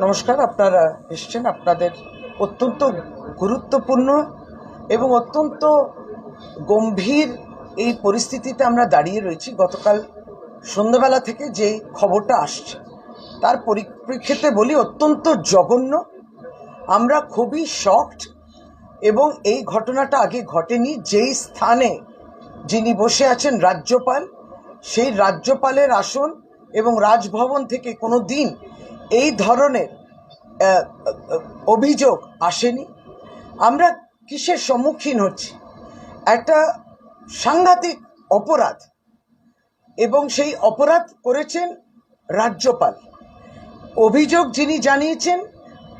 নমস্কার। আপনারা এসছেন আপনাদের অত্যন্ত গুরুত্বপূর্ণ এবং অত্যন্ত গম্ভীর এই পরিস্থিতিতে আমরা দাঁড়িয়ে রয়েছি। গতকাল সন্ধ্যাবেলা থেকে যে খবরটা আসছে তার পরিপ্রেক্ষিতে বলি অত্যন্ত জঘন্য। আমরা খুবই শকড এবং এই ঘটনাটা আগে ঘটেনি। যেই স্থানে যিনি বসে আছেন রাজ্যপাল, সেই রাজ্যপালের আসন এবং রাজভবন থেকে কোনো দিন এই ধরনের অভিযোগ আসেনি। আমরা কিসের সম্মুখীন হচ্ছি? একটা সাংঘাতিক অপরাধ, এবং সেই অপরাধ করেছেন রাজ্যপাল। অভিযোগ যিনি জানিয়েছেন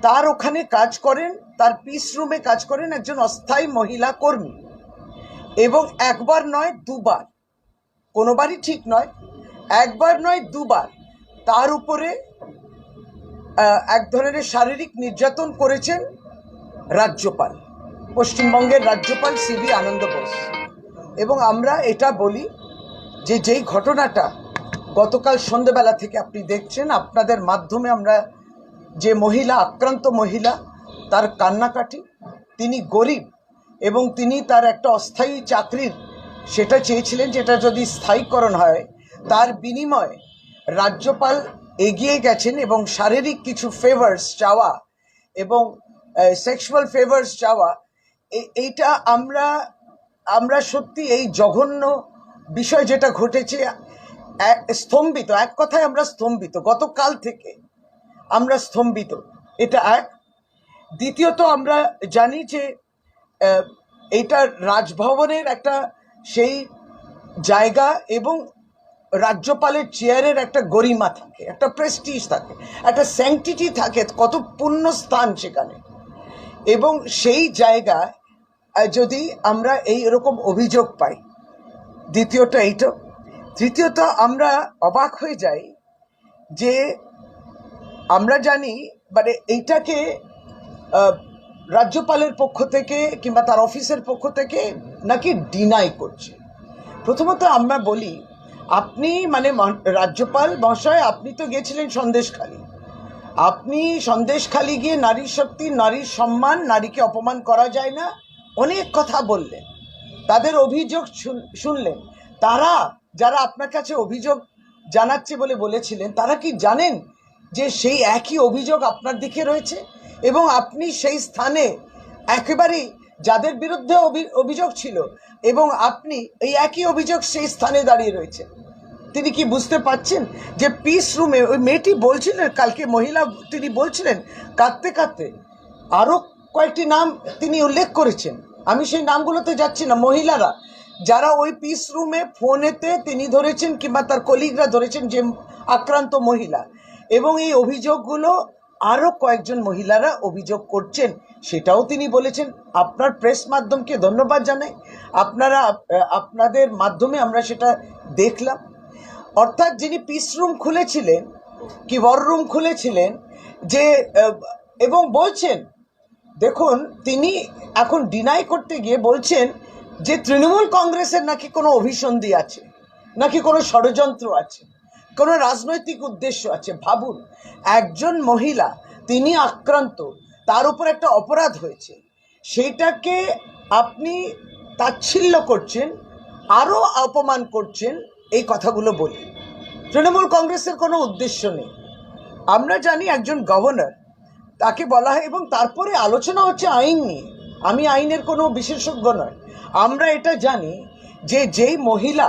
তার ওখানে কাজ করেন, তার পিস রুমে কাজ করেন একজন অস্থায়ী মহিলা কর্মী, এবং একবার নয় দুবার, কোনোবারই ঠিক নয়, একবার নয় দুবার তার উপরে এক ধরনের শারীরিক নির্যাতন করেছেন রাজ্যপাল, পশ্চিমবঙ্গের রাজ্যপাল সিবি আনন্দ বোস। এবং আমরা এটা বলি যে যেই ঘটনাটা গতকাল সন্ধ্যেবেলা থেকে আপনি দেখছেন, আপনাদের মাধ্যমে আমরা যে মহিলা, আক্রান্ত মহিলা, তার কান্নাকাটি, তিনি গরিব এবং তিনি তার একটা অস্থায়ী চাকরির সেটা চেয়েছিলেন, যেটা যদি স্থায়ীকরণ হয় তার বিনিময়ে রাজ্যপাল এগিয়ে গেছেন এবং শারীরিক কিছু ফেভার্স চাওয়া এবং সেক্সুয়াল ফেভার্স চাওয়া, এইটা আমরা সত্যি এই জঘন্য বিষয় যেটা ঘটেছে স্তম্ভিত। এক কথায় আমরা স্তম্ভিত, গতকাল থেকে আমরা স্তম্ভিত, এটা এক। দ্বিতীয়ত আমরা জানি যে এইটা রাজভবনের একটা সেই জায়গা এবং রাজ্যপালের চেয়ারের একটা গরিমা থাকে, একটা প্রেস্টিজ থাকে, একটা স্যাংটিটি থাকে, কত পুণ্য স্থান সেখানে। এবং সেই জায়গায় যদি আমরা এই এরকম অভিযোগ পাই, দ্বিতীয়ত এইটা। তৃতীয়ত আমরা অবাক হয়ে যাই যে আমরা জানি মানে এইটাকে রাজ্যপালের পক্ষ থেকে কিংবা তার অফিসের পক্ষ থেকে নাকি ডিনাই করছে। প্রথমত আমরা বলি, আপনি মানে রাজ্যপাল মহাশয়, আপনি তো গেছিলেন সন্দেশখালী, আপনি সন্দেশখালী গিয়ে নারীর শক্তি, নারীর সম্মান, নারীকে অপমান করা যায় না, অনেক কথা বললেন, তাদের অভিযোগ শুনলেন। তারা যারা আপনার কাছে অভিযোগ জানাচ্ছে বলে বলেছিলেন, তারা কি জানেন যে সেই একই অভিযোগ আপনার দিকে রয়েছে? এবং আপনি সেই স্থানে একেবারেই যাদের বিরুদ্ধে অভিযোগ ছিল, এবং আপনি এই একই অভিযোগ সেই স্থানে দাঁড়িয়ে রয়েছেন। তিনি কি বুঝতে পারছেন যে পিস রুমে ওই মেয়েটি বলছিলেন, কালকে মহিলা, তিনি বলছিলেন কাঁদতে কাঁদতে, আরও কয়েকটি নাম তিনি উল্লেখ করেছেন, আমি সেই নামগুলোতে যাচ্ছি না, মহিলারা যারা ওই পিস রুমে ফোনেতে তিনি ধরেছেন কিংবা তার কলিগরা ধরেছেন যে আক্রান্ত মহিলা, এবং এই অভিযোগগুলো আরও কয়েকজন মহিলারা অভিযোগ করছেন, সেটাও তিনি বলেছেন। আপনার প্রেস মাধ্যমকে ধন্যবাদ জানাই, আপনাদের মাধ্যমে আমরা সেটা দেখলাম। অর্থাৎ যিনি পিস রুম খুলেছিলেন কি ওয়ার রুম খুলেছিলেন যে, এবং বলছেন, দেখুন তিনি এখন ডিনাই করতে গিয়ে বলছেন যে তৃণমূল কংগ্রেসের নাকি কোনো অভিসন্ধি আছে, নাকি কোনো ষড়যন্ত্র আছে, কোনো রাজনৈতিক উদ্দেশ্য আছে। ভাবুন, একজন মহিলা, তিনি আক্রান্ত, তার উপর একটা অপরাধ হয়েছে, সেইটাকে আপনি তাচ্ছিল্য করছেন, আরও অপমান করছেন। এই কথাগুলো বলি, তৃণমূল কংগ্রেসের কোনো উদ্দেশ্য নেই। আমরা জানি একজন গভর্নর, তাকে বলা হয়, এবং তারপরে আলোচনা হচ্ছে আইন নিয়ে। আমি আইনের কোনো বিশেষজ্ঞ নয়। আমরা এটা জানি যে যেই মহিলা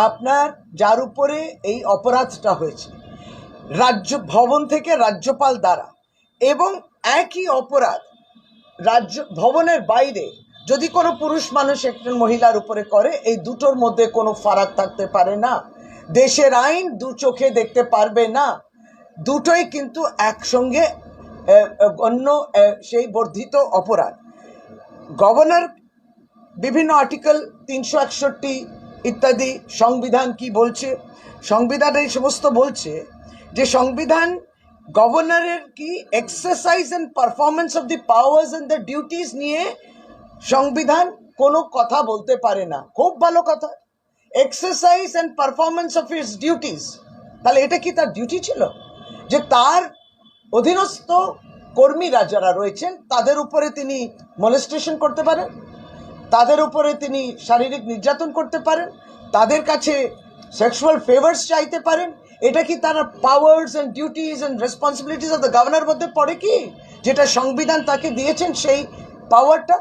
আপনার, যার উপরে এই অপরাধটা হয়েছে ভবন থেকে রাজ্যপাল দ্বারা, এবং একই অপরাধ ভবনের বাইরে যদি কোনো পুরুষ মানুষ একজন মহিলার উপরে করে, এই দুটোর মধ্যে কোনো ফারাক থাকতে পারে না। দেশের আইন দু চোখে দেখতে পারবে না, দুটোই কিন্তু একসঙ্গে অন্য সেই বর্ধিত অপরাধ। গভর্নর বিভিন্ন আর্টিকেল 361 ইত্যাদি, সংবিধান কি বলছে, সংবিধান এই সমস্ত বলছে যে সংবিধান গভর্নরের কি exercise and performance of the powers and the duties নিয়ে সংবিধান কোনো কথা বলতে পারে না। খুব ভালো কথা, exercise and performance of his duties. তাহলে এটা কি তার ডিউটি ছিল যে তার অধীনস্থ কর্মীরা যারা রয়েছেন তাদের উপরে তিনি মলেস্টেশন করতে পারেন, তাদের উপরে তিনি শারীরিক নির্যাতন করতে পারেন, তাদের কাছে সেক্সুয়াল ফেভার্স চাইতে পারেন। এটা কি তার powers and duties and responsibilities of the governor মধ্যে পড়ে কি, যেটা সংবিধান তাকে দিয়েছেন সেই পাওয়ারটা?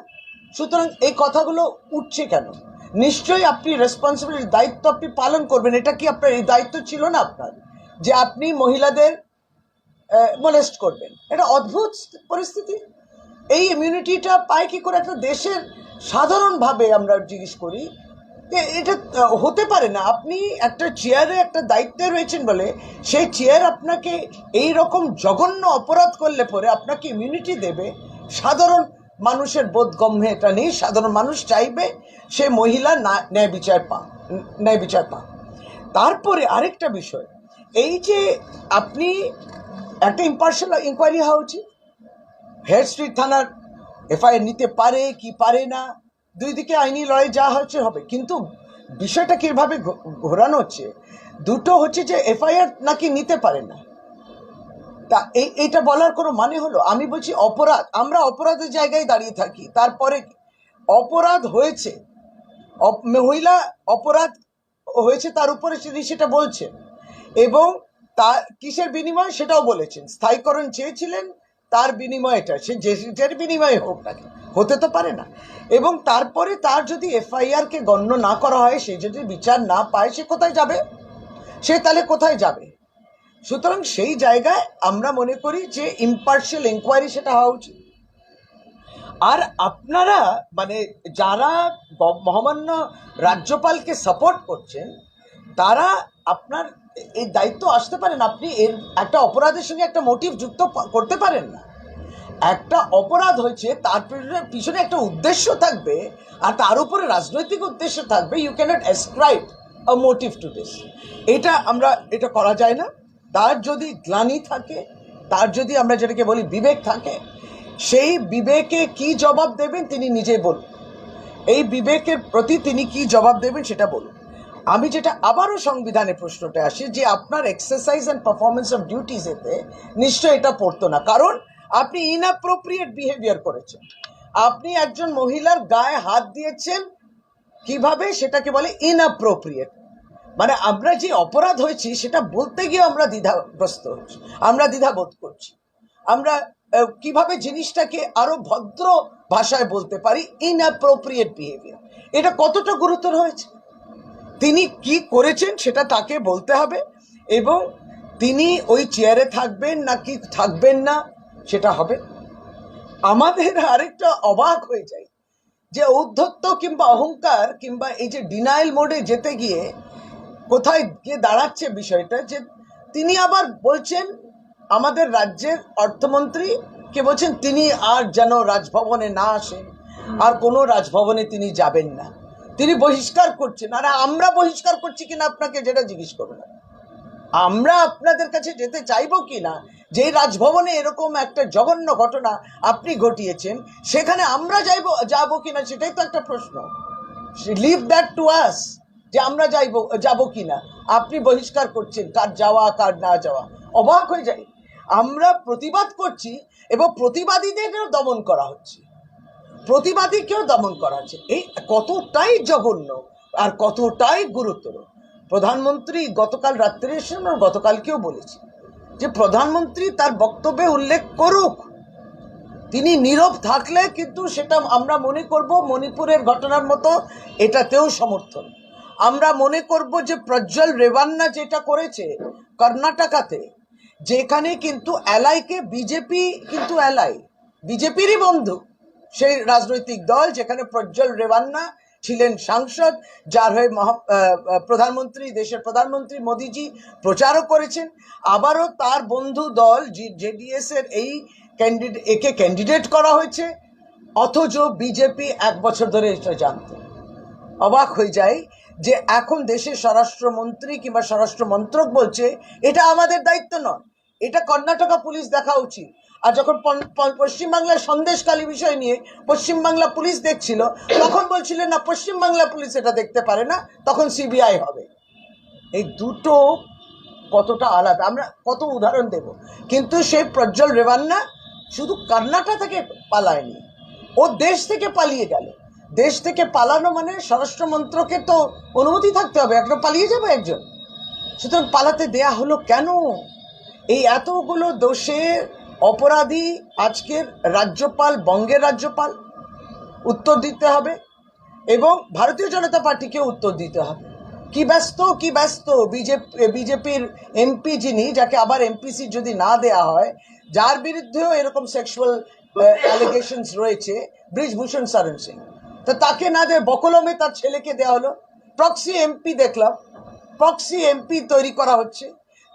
সুতরাং এই কথাগুলো উঠছে কেন? নিশ্চয়ই আপনি রেসপন্সিবিলিটি, দায়িত্ব আপনি পালন করবেন। এটা কি আপনার এই দায়িত্ব ছিল না আপনার, যে আপনি মহিলাদের মোলেস্ট করবেন? এটা অদ্ভুত পরিস্থিতি। এই ইমিউনিটিটা পায় কি করে একটা দেশের? সাধারণভাবে আমরা জিজ্ঞেস করি যে এটা হতে পারে না। আপনি একটা চেয়ারে একটা দায়িত্বে রয়েছেন বলে সেই চেয়ার আপনাকে এই রকম জঘন্য অপরাধ করলে পরে আপনাকে ইমিউনিটি দেবে? সাধারণ মানুষের বোধগম্যে এটা নেই। সাধারণ মানুষ চাইবে সে মহিলা ন্যায় বিচার পা। তারপরে আরেকটা বিষয়, এই যে আপনি একটা ইম্পার্শিয়াল ইনকোয়ারি হওয়া উচিত। হেড স্ট্রিট থানার এফআইআর নিতে পারে কি পারে না, দুই দিকে আইনি লড়াই যা হচ্ছে হবে, কিন্তু বিষয়টা কিভাবে ঘোরানো হচ্ছে, দুটো হচ্ছে যে এফআইআর নাকি নিতে পারে না। তা এইটা বলার কোনো মানে হলো? আমি বলছি অপরাধ, আমরা অপরাধের জায়গায় দাঁড়িয়ে থাকি। তারপরে অপরাধ হয়েছে, মহিলা অপরাধ হয়েছে, তার উপরে তিনি সেটা বলছেন, এবং তার কিসের বিনিময় সেটাও বলেছেন। স্থায়ীকরণ চেয়েছিলেন, তার বিনিময় এটা, সে যেটার বিনিময়ে হোক না, হতে তো পারে না। এবং তারপরে তার যদি এফআইআরকে গণ্য না করা হয়, সে যদি বিচার না পায়, সে কোথায় যাবে? সে তাহলে কোথায় যাবে? সুতরাং সেই জায়গায় আমরা মনে করি যে ইম্পার্শিয়াল ইনকোয়ারি সেটা হওয়া উচিত। আর আপনারা মানে যারা মহামান্য রাজ্যপালকে সাপোর্ট করছেন, তারা আপনার এই দায়িত্ব আসতে পারেন। আপনি এর একটা অপরাধের সঙ্গে একটা মোটিভ যুক্ত করতে পারেন না। একটা অপরাধ হয়েছে, তার পিছনে একটা উদ্দেশ্য থাকবে, আর তার উপরে রাজনৈতিক উদ্দেশ্য থাকবে। You cannot ascribe a motive to this. এটা করা যায় না। তার যদি গ্লানি থাকে, তার যদি আমরা যেটাকে বলি বিবেক থাকে, সেই বিবেকে কি জবাব দেবেন তিনি নিজেই বলুন। এই বিবেকের প্রতি তিনি কি জবাব দেবেন সেটা বলুন। আমি যেটা আবারও সংবিধানে প্রশ্নটা আসি, যে আপনার exercise and performance of duties এতে নিশ্চয় এটা পড়তো না, কারণ আপনি ইনঅ্যাপ্রোপ্রিয়েট বিহেভিয়ার করেছেন। আপনি একজন মহিলার গায়ে হাত দিয়েছেন, কিভাবে সেটাকে বলে ইনঅ্যাপ্রোপ্রিয়েট। মানে আমরা যে অপরাধ হয়েছি সেটা বলতে গিয়ে আমরা দ্বিধাগ্রস্ত হচ্ছি, আমরা দ্বিধাবোধ করছি। আমরা কিভাবে জিনিসটাকে আরো ভদ্র ভাষায় বলতে পারি, ইনঅ্যাপ্রোপ্রিয়েট বিহেভিয়ার। এটা কতটা গুরুতর হয়েছে, তিনি কি করেছেন সেটা তাকে বলতে হবে, এবং তিনি ওই চেয়ারে থাকবেন নাকি থাকবেন না সেটা হবে। আমাদের আরেকটা অবাক হয়ে যায় যে ঔদ্ধত্য কিংবা অহংকার কিংবা এই যে ডিনাইল মোডে যেতে গিয়ে কোথায় গিয়ে দাঁড়াচ্ছে বিষয়টা, যে তিনি আবার বলছেন আমাদের রাজ্যের অর্থমন্ত্রী কে বলছেন তিনি আর যেন রাজভবনে না আসেন, আর কোনো রাজভবনে তিনি যাবেন না, তিনি বহিষ্কার করছেন। আর আমরা বহিষ্কার করছি কিনা আপনাকে যেটা জিজ্ঞেস করবেন, আমরা আপনাদের কাছে যেতে চাইবো কিনা, যে রাজভবনে এরকম একটা জঘন্য ঘটনা আপনি ঘটিয়েছেন, সেখানে আমরা যাবো কিনা সেটাই তো একটা প্রশ্ন। লিভ দ্যাট টু আস, যে আমরা যাবো কিনা। আপনি বহিষ্কার করছেন, কার যাওয়া কার না যাওয়া। অবাক হয়ে যাই। আমরা প্রতিবাদ করছি এবং প্রতিবাদীদেরও দমন করা হচ্ছে, প্রতিবাদীকেও দমন করা হচ্ছে। এই কতটাই জঘন্য আর কতটাই গুরুতর। প্রধানমন্ত্রী গতকাল রাত্রে এসেছেন, আর গতকালকেও বলেছি যে প্রধানমন্ত্রী তার বক্তব্যে উল্লেখ করুক, তিনি নীরব থাকলে কিন্তু সেটা আমরা মনে করব মণিপুরের ঘটনার মতো এটাতেও সমর্থন। আমরা মনে করব যে প্রজ্জ্বল রেভান্না যেটা করেছে কর্ণাটকাতে, যেখানে কিন্তু এলআইকে বিজেপি কিন্তু বিজেপিরই বন্ধু, সেই রাজনৈতিক দল যেখানে প্রজ্জ্বল রেভান্না ছিলেন সাংসদ, যার হয়ে প্রধানমন্ত্রী, দেশের প্রধানমন্ত্রী মোদিজি প্রচারও করেছেন। আবারও তার বন্ধু দল জেডিএস এর এই একে ক্যান্ডিডেট করা হয়েছে, অথচ বিজেপি 1 বছর ধরে এটা জানত। অবাক হয়ে যায় যে এখন দেশের স্বরাষ্ট্রমন্ত্রী কিংবা স্বরাষ্ট্র মন্ত্রক বলছে এটা আমাদের দায়িত্ব নয়, এটা কর্ণাটকা পুলিশ দেখা উচিত। আর যখন পশ্চিমবাংলার সন্দেশখালী বিষয় নিয়ে পশ্চিমবাংলা পুলিশ দেখছিল, তখন বলছিলেন না পশ্চিমবাংলা পুলিশ এটা দেখতে পারে না, তখন সিবিআই হবে। এই দুটো কতটা আলাদা, আমরা কত উদাহরণ দেব। কিন্তু সেই প্রজ্জ্বল রেভান্না শুধু কর্ণাটক থেকে পালায়নি, ও দেশ থেকে পালিয়ে গেল। দেশ থেকে পালানো মানে স্বরাষ্ট্রমন্ত্রকে তো অনুমতি থাকতে হবে, একটা পালিয়ে যাবে একজন। সুতরাং পালাতে দেয়া হলো কেন? এই এতগুলো দোষের অপরাধী আজকের রাজ্যপাল, বঙ্গের রাজ্যপাল, উত্তর দিতে হবে এবং ভারতীয় জনতা পার্টিকে উত্তর দিতে হবে। কি ব্যস্ত বিজেপির এমপি যিনি, যাকে আবার এমপিসি যদি না দেয়া হয়, যার বিরুদ্ধেও এরকম সেক্সুয়াল অ্যালিগেশনস রয়েছে, ব্রিজভূষণ শরণ সিং, তো তাকে না দেয় বকলমে তার ছেলেকে দেওয়া হলো। প্রক্সি এমপি দেখলাম, প্রক্সি এমপি তৈরি করা হচ্ছে,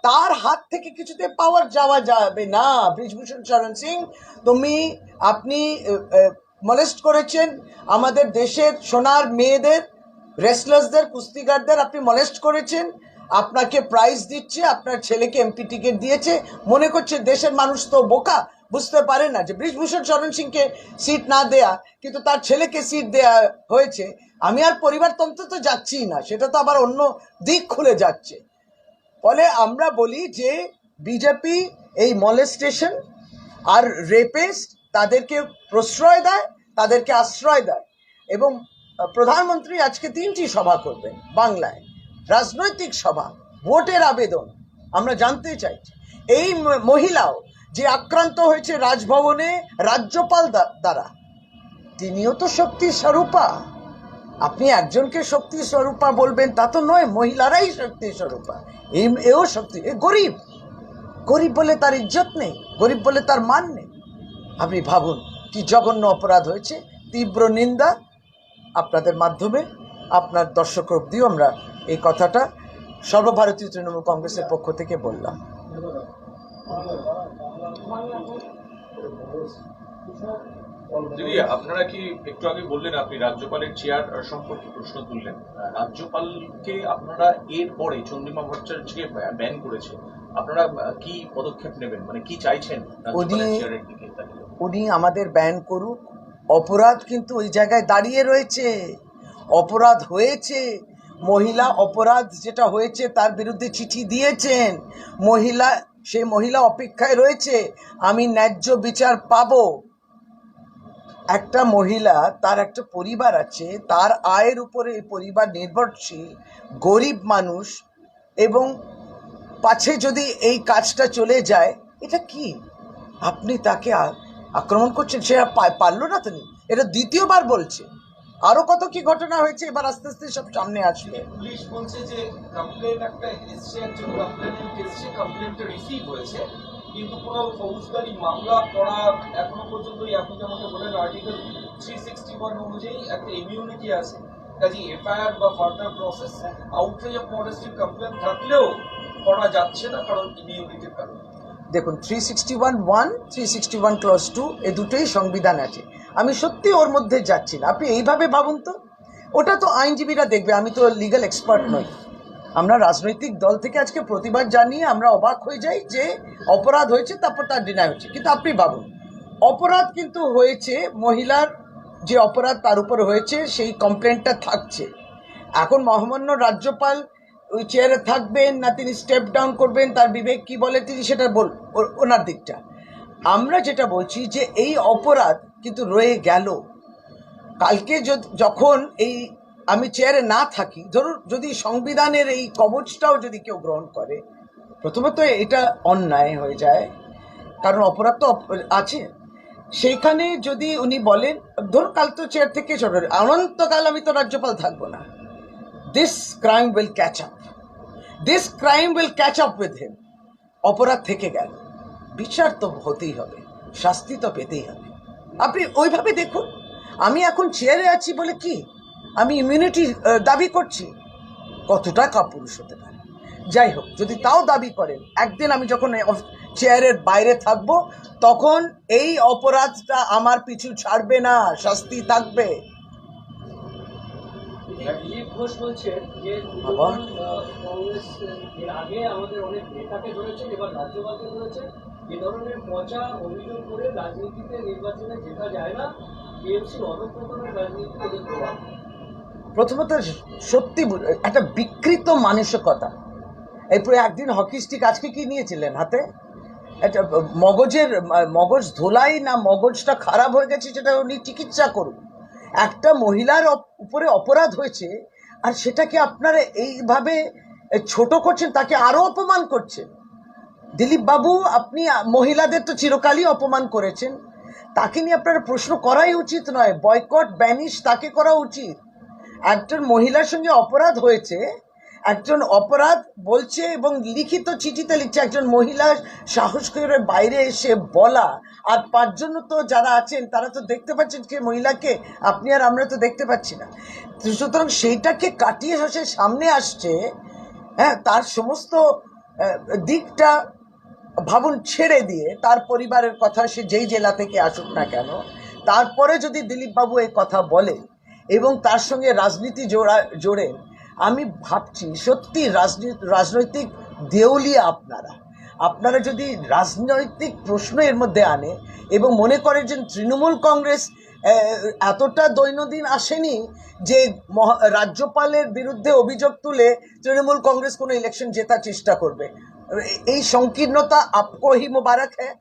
তার হাত থেকে কিছুতে পাওয়ার যাওয়া যাবে না। ব্রিজভূষণ শরণ সিং, আপনি মলেস্ট করেছেন আমাদের দেশের সোনার মেয়েদের, রেসলার্সদের, কুস্তিগারদের আপনি মলেস্ট করেছেন, আপনাকে প্রাইজ দিচ্ছে, আপনার ছেলেকে এমপি টিকিট দিয়েছে, মনে করছে দেশের মানুষ তো বোকা, বুঝতে পারে না যে ব্রিজভূষণ শরণ সিংকে সিট না দেয়া কিন্তু তার ছেলেকে সিট দেয়া হয়েছে। আমি আর পরিবারতন্ত্র তো যাচ্ছি না, সেটা তো আবার অন্য দিক খুলে যাচ্ছে। ফলে আমরা বলি যে বিজেপি এই মলেস্টেশন আর রেপিস্ট তাদেরকে প্রশ্রয় দেয়, তাদেরকে আশ্রয় দেয়। এবং প্রধানমন্ত্রী আজকে 3টি সভা করবেন বাংলায়, রাজনৈতিক সভা, ভোটের আবেদন। আমরা জানতে চাইছি এই মহিলাও যে আক্রান্ত হয়েছে রাজভবনে রাজ্যপাল দ্বারা, তিনিও তো শক্তি স্বরূপা। আপনি একজনকে শক্তি স্বরূপা বলবেন তা তো নয়, মহিলারাই শক্তি স্বরূপা। এও শক্তি, গরিব গরিব বলে তার ইজ্জত নেই, গরিব বলে তার মান নেই। আপনি ভাবুন কি জঘন্য অপরাধ হয়েছে। তীব্র নিন্দা। আপনাদের মাধ্যমে আপনার দর্শক অবধিও আমরা এই কথাটা সর্বভারতীয় তৃণমূল কংগ্রেসের পক্ষ থেকে বললাম। দিদি, আপনারা কি একটু আগে বললেন আপনি রাজ্যপালের চেয়ার সম্পর্কে প্রশ্ন তুললেন, রাজ্যপালকে আপনারা এর পরে চন্দ্রিমা ভট্টাচার্যকে ব্যান করেছে, আপনারা কি পদক্ষেপ নেবেন, মানে কি চাইছেন রাজ্যপালের চেয়ারের দিকে? উনি আমাদের ব্যান করুক, অপরাধ কিন্তু ওই জায়গায় দাঁড়িয়ে রয়েছে, অপরাধ হয়েছে। মহিলা অপরাধ যেটা হয়েছে তার বিরুদ্ধে চিঠি দিয়েছেন সেই মহিলা অপেক্ষায় রয়েছে, আমি ন্যায্য বিচার পাবো। একটা মহিলা, তার একটা পরিবার আছে, তার আয়ের উপরে এই পরিবার নির্ভরশীল, গরিব মানুষ, এবং পাছে যদি এই কাজটা চলে যায়, এটা কি আপনি তাকে আক্রমণ করছেন? সে পারল না, তিনি এটা দ্বিতীয়বার বলছে। আরো কত কি ঘটনা হয়েছে, এবার আস্তে আস্তে সব সামনে আসবে। পুলিশ বলছে যে কমপ্লেন একটা এসছে, একজন কমপ্লেনেন্ট এসছে, কমপ্লেনটা রিসিভ হয়েছে, কিন্তু কোনো ফৌজদারি মামলা করা এখনো পর্যন্ত, আপনি যেমন বলেন আর্টিকেল 361 অনুযায়ী একটা ইমিউনিটি আছে, কাজে এফআইআর বা further process outrage of modesty complain থাকলেও করা যাচ্ছে না, কারণ ইমিউনিটির কারণে। দেখুন, 361(1), 361 ক্লজ 2, এই দুটোই সংবিধান আছে। আমি সত্যি ওর মধ্যে যাচ্ছি না। আপনি এইভাবে ভাবুন তো, ওটা তো আইনজীবীরা দেখবে, আমি তো লিগ্যাল এক্সপার্ট নই। আমরা রাজনৈতিক দল থেকে আজকে প্রতিবাদ জানিয়ে আমরা অবাক হয়ে যাই যে অপরাধ হয়েছে, তারপর তার ডিনাই হচ্ছে। কিন্তু আপনি ভাবুন, অপরাধ কিন্তু হয়েছে, মহিলার যে অপরাধ তার উপর হয়েছে, সেই কমপ্লেনটা থাকছে। এখন মহামান্য রাজ্যপাল ওই চেয়ারে থাকবেন না তিনি স্টেপ ডাউন করবেন, তার বিবেক কি বলে তিনি সেটা ওনার দিকটা। আমরা যেটা বলছি যে এই অপরাধ কিন্তু রয়ে গেল। কালকে যখন আমি চেয়ারে না থাকি, ধরুন যদি সংবিধানের এই কবচটাও যদি কেউ গ্রহণ করে, প্রথমত এটা অন্যায় হয়ে যায়, কারণ অপরাধ তো আছে। সেইখানে যদি উনি বলেন, ধরুন কাল তো চেয়ার থেকে চলে, অনন্তকাল আমি তো রাজ্যপাল থাকবো না, this crime will catch up with him. অপরাধ থেকে গেল, বিচার তো হতেই হবে, শাস্তি তো পেতেই হবে। আপনি ওইভাবে দেখুন, আমি এখন চেয়ারে আছি বলে কি আমি ইমিউনিটি দাবি করছি? কতটা কাপুরুষ হতে পারে? যাই হোক, যদি তাও দাবি করেন, একদিন আমি যখন চেয়ারের বাইরে থাকবো, তখন এই অপরাধটা আমার পিছু ছাড়বে না, শাস্তি থাকবে। ঘোষ বলছেন যে কংগ্রেস এর আগে আমাদের অনেক নেতাকে ধরেছেন, এবার রাজ্যপালকে ধরেছেন, যে ধরনের পচা অভিযোগ করে রাজনীতিতে নির্বাচনে জেতা যায় না, টিএমসির অধঃপতনের রাজনীতিতে প্রভাব। প্রথমত সত্যি একটা বিকৃত মানসিকতা, এরপরে একদিন হকি স্টিক, আজকে কি নিয়েছিলেন হাতে? একটা মগজ ধোলাই না মগজটা খারাপ হয়ে গেছে সেটা উনি চিকিৎসা করুন। একটা মহিলার উপরে অপরাধ হয়েছে আর সেটাকে আপনারা এইভাবে ছোট করছেন, তাকে আরো অপমান করছেন। দিলীপ বাবু, আপনি মহিলাদের তো চিরকালই অপমান করেছেন, তাকে নিয়ে আপনার প্রশ্ন করাই উচিত নয়। বয়কট, ব্যানিশ তাকে করা উচিত। একজন মহিলার সঙ্গে অপরাধ হয়েছে, একজন অপরাধ বলছে এবং লিখিত চিঠিতে লিখছে, একজন মহিলা সাহস করে বাইরে এসে বলা, আর পাঁচজন তো যারা আছেন তারা তো দেখতে পাচ্ছেন কে মহিলাকে, আপনি আর আমরা তো দেখতে পাচ্ছি না। সুতরাং সেইটাকে কাটিয়ে সে সামনে আসছে, হ্যাঁ, তার সমস্ত দিকটা ভাবুন ছেড়ে দিয়ে তার পরিবারের কথা, সে যেই জেলা থেকে আসুক না কেন, তারপরে যদি দিলীপ বাবু এই কথা বলে এবং তার সঙ্গে রাজনীতি জোড়ে, আমি ভাবছি সত্যি রাজনৈতিক দেউলিয়া আপনারা যদি রাজনৈতিক প্রশ্ন এর মধ্যে আনে এবং মনে করে যে তৃণমূল কংগ্রেস এতটা দৈনন্দিন আসেনি যে রাজ্যপালের বিরুদ্ধে অভিযোগ তুলে তৃণমূল কংগ্রেস কোনো ইলেকশন জেতার চেষ্টা করবে, এই সংকীর্ণতা আপকো হি মুবারক হ্যাঁ।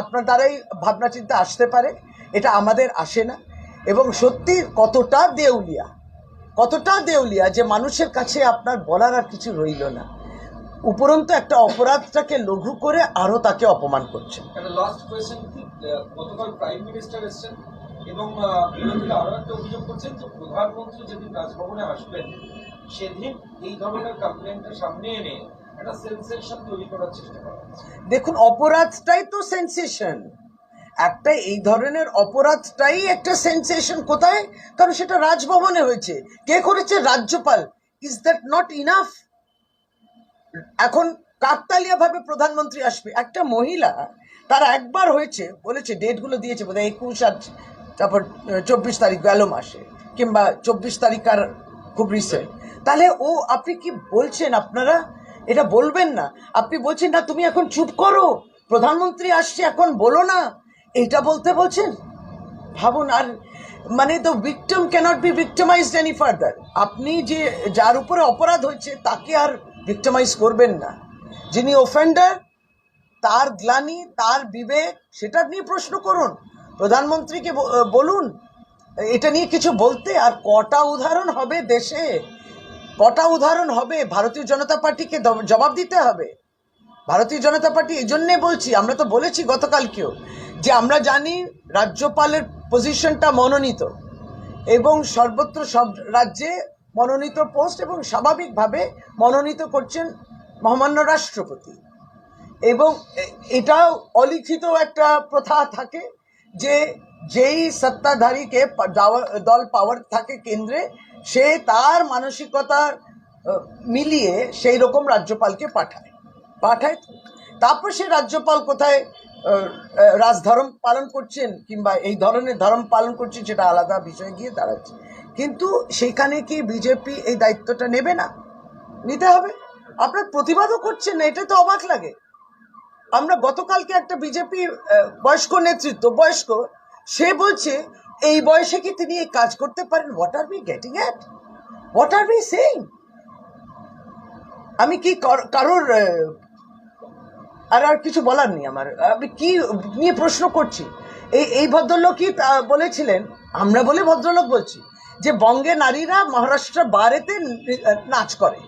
আপনার দ্বারাই ভাবনা চিন্তা আসতে পারে, এটা আমাদের আসে না। এবং সত্যি কতটা দেউলিয়া যে মানুষের কাছে আপনার বলার আর কিছু রইল না, উপরন্তু একটা অপরাধটাকে লঘু করে আরো তাকে অপমান করছেন। একটা লাস্ট কোয়েশ্চেন, গতকাল প্রাইম মিনিস্টার এসেছেন এবং বিরোধীরা আরো একটা অভিযোগ করছেন যে প্রধানমন্ত্রী যেদিন রাজভবনে আসবেন সেদিন এই ধরনের কমপ্লেন্টের সামনে এনে একটা সেন্সেশন তৈরি করার চেষ্টা করা হচ্ছে। দেখুন, অপরাধটাই তো সেন্সেশন, একটা এই ধরনের অপরাধটাই একটা সেন্সেশন। কোথায়? কারণ সেটা রাজভবনে হয়েছে। কে করেছে? রাজ্যপাল। Is that not enough? এখন কাকতালীয় ভাবে প্রধানমন্ত্রী আসবে, একটা মহিলা, তারা একবার হয়েছে বলেছে, ডেটগুলো দিয়েছে বোধহয় 21 আর তারপর 24 তারিখ গেল মাসে, কিংবা 24 তারিখ আর খুব রিসেন্ট। তাহলে আপনি কি বলছেন? আপনারা এটা বলবেন না, আপনি বলছেন না তুমি এখন চুপ করো, প্রধানমন্ত্রী আসছে এখন বলো না, এইটা বলছেন। ভাবুন, আর মানে the victim cannot be victimized any further. আপনি যে যার উপরে অপরাধ হয়েছে তাকে আর ভিক্টিমাইজ করবেন না। যিনি অফেন্ডার, তার গ্লানি, তার বিবেক, সেটা নিয়ে প্রশ্ন করুন, প্রধানমন্ত্রীকে বলুন এটা নিয়ে কিছু বলতে। আর কটা উদাহরণ হবে দেশে, কটা উদাহরণ হবে? ভারতীয় জনতা পার্টিকে জবাব দিতে হবে। ভারতীয় জনতা পার্টি, এই জন্যে বলছি, আমরা তো বলেছি গতকালকেও যে আমরা জানি রাজ্যপালের পজিশনটা মনোনীত এবং সর্বত্র সব রাজ্যে মনোনীত পোস্ট, এবং স্বাভাবিকভাবে মনোনীত করছেন মহামান্য রাষ্ট্রপতি। এবং এটাও অলিখিত একটা প্রথা থাকে যে যেই সত্তাধারীকে দল পাওয়ার থাকে কেন্দ্রে, সে তার মানসিকতা মিলিয়ে সেই রকম রাজ্যপালকে পাঠায়। তারপর সে রাজ্যপাল কোথায় রাজধর্ম পালন করছেন কিংবা এই ধরনের ধর্ম পালন করছেন সেটা আলাদা বিষয় গিয়ে দাঁড়াচ্ছে। কিন্তু সেইখানে কি বিজেপি এই দায়িত্বটা নেবে না? নিতে হবে। আপনার প্রতিবাদও করছেন না, এটা তো অবাক লাগে। আমরা গতকালকে একটা বিজেপি বয়স্ক নেতৃত্ব, সে বলছে এই বয়সে কি তিনি এই কাজ করতে পারেন? What are we getting at? What are we saying? আমি কি কারোর আর কিছু বলার নেই আমার। আমি কি নিয়ে প্রশ্ন করছি? এই ভদ্রলোকই বলেছিলেন, আমরা বলে ভদ্রলোক বলছি, যে বঙ্গে নারীরা মহারাষ্ট্র বারেতে নাচ করে।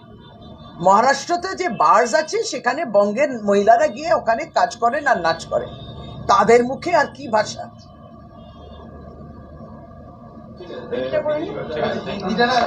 মহারাষ্ট্রতে যে বার্স আছে সেখানে বঙ্গের মহিলারা গিয়ে ওখানে কাজ করেন আর নাচ করেন। তাদের মুখে আর কি ভাষা? ঠিক আছে।